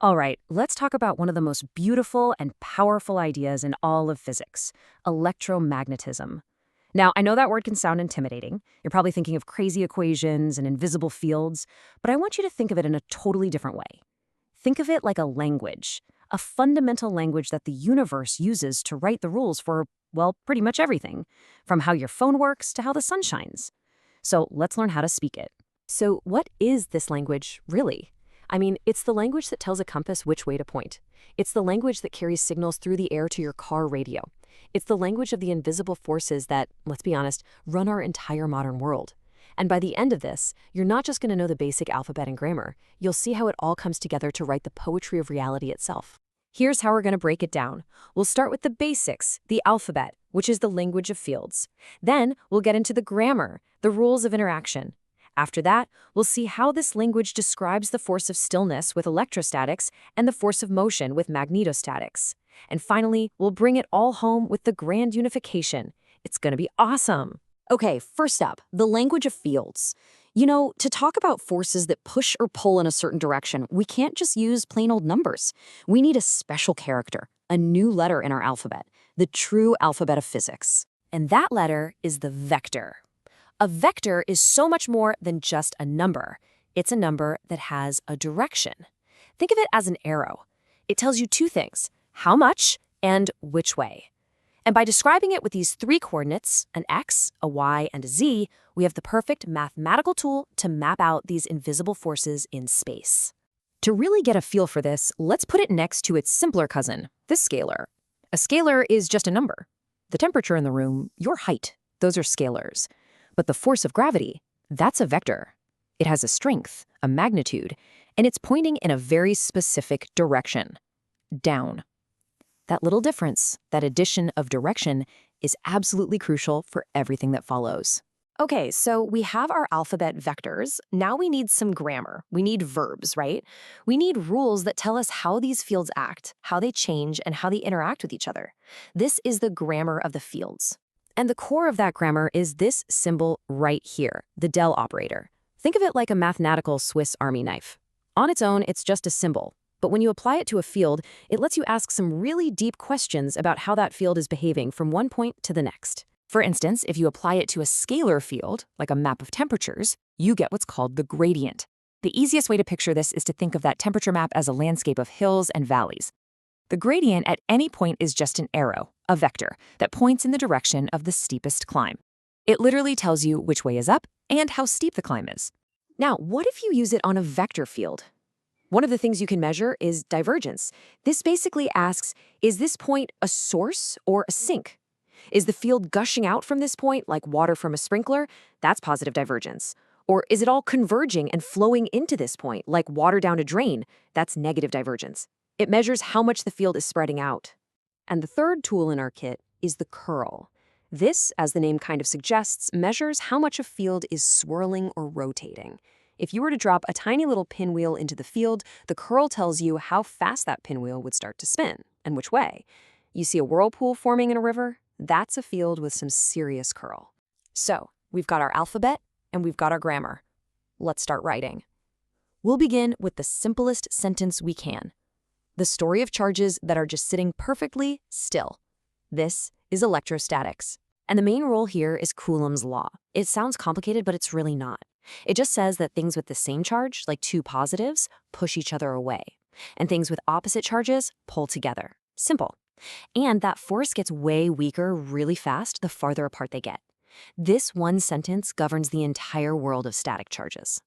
All right, let's talk about one of the most beautiful and powerful ideas in all of physics, electromagnetism. Now, I know that word can sound intimidating. You're probably thinking of crazy equations and invisible fields, but I want you to think of it in a totally different way. Think of it like a language, a fundamental language that the universe uses to write the rules for, well, pretty much everything, from how your phone works to how the sun shines. So let's learn how to speak it. So what is this language, really? I mean, it's the language that tells a compass which way to point. It's the language that carries signals through the air to your car radio. It's the language of the invisible forces that, let's be honest, run our entire modern world. And by the end of this, you're not just going to know the basic alphabet and grammar. You'll see how it all comes together to write the poetry of reality itself. Here's how we're going to break it down. We'll start with the basics, the alphabet, which is the language of fields. Then we'll get into the grammar, the rules of interaction. After that, we'll see how this language describes the force of stillness with electrostatics and the force of motion with magnetostatics. And finally, we'll bring it all home with the grand unification. It's going to be awesome. Okay, first up, the language of fields. You know, to talk about forces that push or pull in a certain direction, we can't just use plain old numbers. We need a special character, a new letter in our alphabet, the true alphabet of physics. And that letter is the vector. A vector is so much more than just a number. It's a number that has a direction. Think of it as an arrow. It tells you two things, how much and which way. And by describing it with these three coordinates, an x, a y, and a z, we have the perfect mathematical tool to map out these invisible forces in space. To really get a feel for this, let's put it next to its simpler cousin, the scalar. A scalar is just a number. The temperature in the room, your height, those are scalars. But the force of gravity, that's a vector. It has a strength, a magnitude, and it's pointing in a very specific direction, down. That little difference, that addition of direction, is absolutely crucial for everything that follows. Okay, so we have our alphabet vectors. Now we need some grammar. We need verbs, right? We need rules that tell us how these fields act, how they change, and how they interact with each other. This is the grammar of the fields. And the core of that grammar is this symbol right here, the del operator. Think of it like a mathematical Swiss Army knife. On its own, it's just a symbol. But when you apply it to a field, it lets you ask some really deep questions about how that field is behaving from one point to the next. For instance, if you apply it to a scalar field, like a map of temperatures, you get what's called the gradient. The easiest way to picture this is to think of that temperature map as a landscape of hills and valleys. The gradient at any point is just an arrow, a vector, that points in the direction of the steepest climb. It literally tells you which way is up and how steep the climb is. Now, what if you use it on a vector field? One of the things you can measure is divergence. This basically asks, is this point a source or a sink? Is the field gushing out from this point like water from a sprinkler? That's positive divergence. Or is it all converging and flowing into this point like water down a drain? That's negative divergence. It measures how much the field is spreading out. And the third tool in our kit is the curl. This, as the name kind of suggests, measures how much a field is swirling or rotating. If you were to drop a tiny little pinwheel into the field, the curl tells you how fast that pinwheel would start to spin, and which way. You see a whirlpool forming in a river? That's a field with some serious curl. So, we've got our alphabet, and we've got our grammar. Let's start writing. We'll begin with the simplest sentence we can. The story of charges that are just sitting perfectly still. This is electrostatics. And the main rule here is Coulomb's law. It sounds complicated, but it's really not. It just says that things with the same charge, like two positives, push each other away. And things with opposite charges pull together. Simple. And that force gets way weaker really fast the farther apart they get. This one sentence governs the entire world of static charges.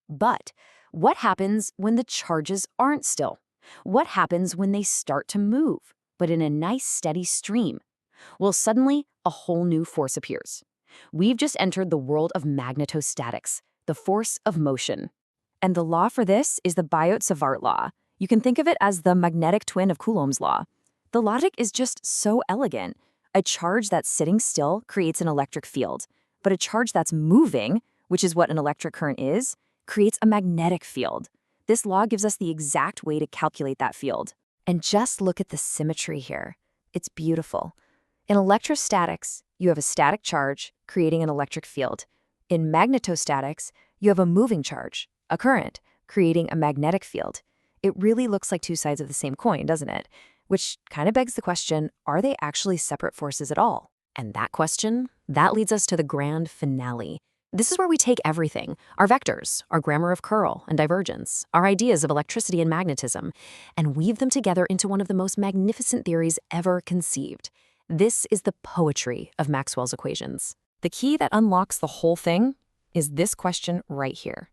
But what happens when the charges aren't still? What happens when they start to move, but in a nice steady stream? Well, suddenly, a whole new force appears. We've just entered the world of magnetostatics, the force of motion. And the law for this is the Biot-Savart law. You can think of it as the magnetic twin of Coulomb's law. The logic is just so elegant. A charge that's sitting still creates an electric field, but a charge that's moving, which is what an electric current is, creates a magnetic field. This law gives us the exact way to calculate that field. And just look at the symmetry here. It's beautiful. In electrostatics, you have a static charge creating an electric field. In magnetostatics, you have a moving charge, a current, creating a magnetic field. It really looks like two sides of the same coin, doesn't it? Which kind of begs the question, are they actually separate forces at all? And that question, that leads us to the grand finale. This is where we take everything, our vectors, our grammar of curl and divergence, our ideas of electricity and magnetism, and weave them together into one of the most magnificent theories ever conceived. This is the poetry of Maxwell's equations. The key that unlocks the whole thing is this question right here.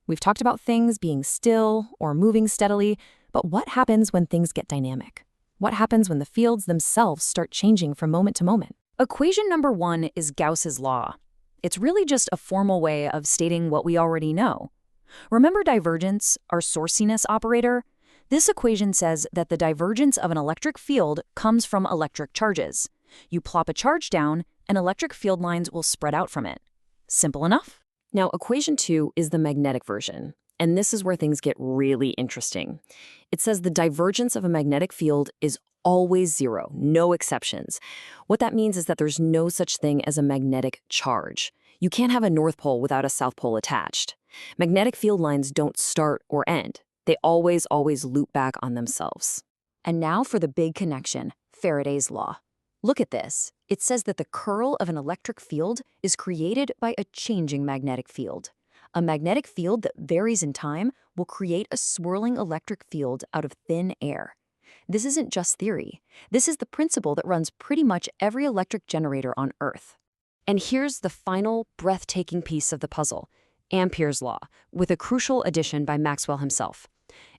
We've talked about things being still or moving steadily, but what happens when things get dynamic? What happens when the fields themselves start changing from moment to moment? Equation number 1 is Gauss's law. It's really just a formal way of stating what we already know. Remember divergence, our sourciness operator? This equation says that the divergence of an electric field comes from electric charges. You plop a charge down, and electric field lines will spread out from it. Simple enough? Now, equation 2 is the magnetic version, and this is where things get really interesting. It says the divergence of a magnetic field is always zero, no exceptions. What that means is that there's no such thing as a magnetic charge. You can't have a north pole without a south pole attached. Magnetic field lines don't start or end. They always loop back on themselves. And now for the big connection, Faraday's law. Look at this. It says that the curl of an electric field is created by a changing magnetic field. A magnetic field that varies in time will create a swirling electric field out of thin air. This isn't just theory. This is the principle that runs pretty much every electric generator on Earth. And here's the final breathtaking piece of the puzzle, Ampere's law, with a crucial addition by Maxwell himself.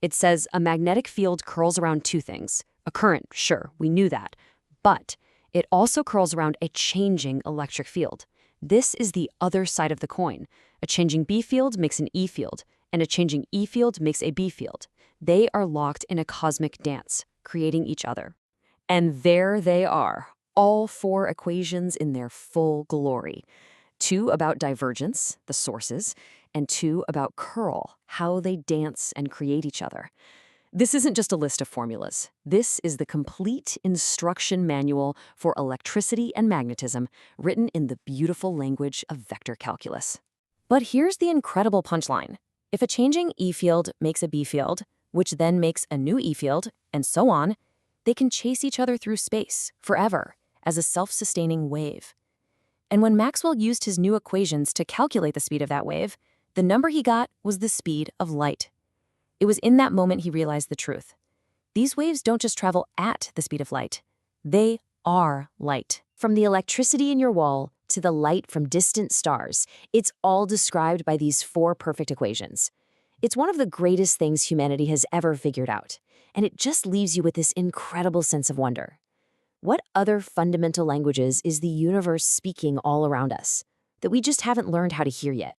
It says a magnetic field curls around two things. A current, sure, we knew that. But it also curls around a changing electric field. This is the other side of the coin. A changing B field makes an E field, and a changing E field makes a B field. They are locked in a cosmic dance, creating each other. And there they are, all four equations in their full glory. 2 about divergence, the sources, and 2 about curl, how they dance and create each other. This isn't just a list of formulas. This is the complete instruction manual for electricity and magnetism, written in the beautiful language of vector calculus. But here's the incredible punchline. If a changing E field makes a B field, which then makes a new E field, and so on, they can chase each other through space, forever, as a self-sustaining wave. And when Maxwell used his new equations to calculate the speed of that wave, the number he got was the speed of light. It was in that moment he realized the truth. These waves don't just travel at the speed of light. They are light. From the electricity in your wall to the light from distant stars, it's all described by these 4 perfect equations. It's one of the greatest things humanity has ever figured out, and it just leaves you with this incredible sense of wonder. What other fundamental languages is the universe speaking all around us that we just haven't learned how to hear yet?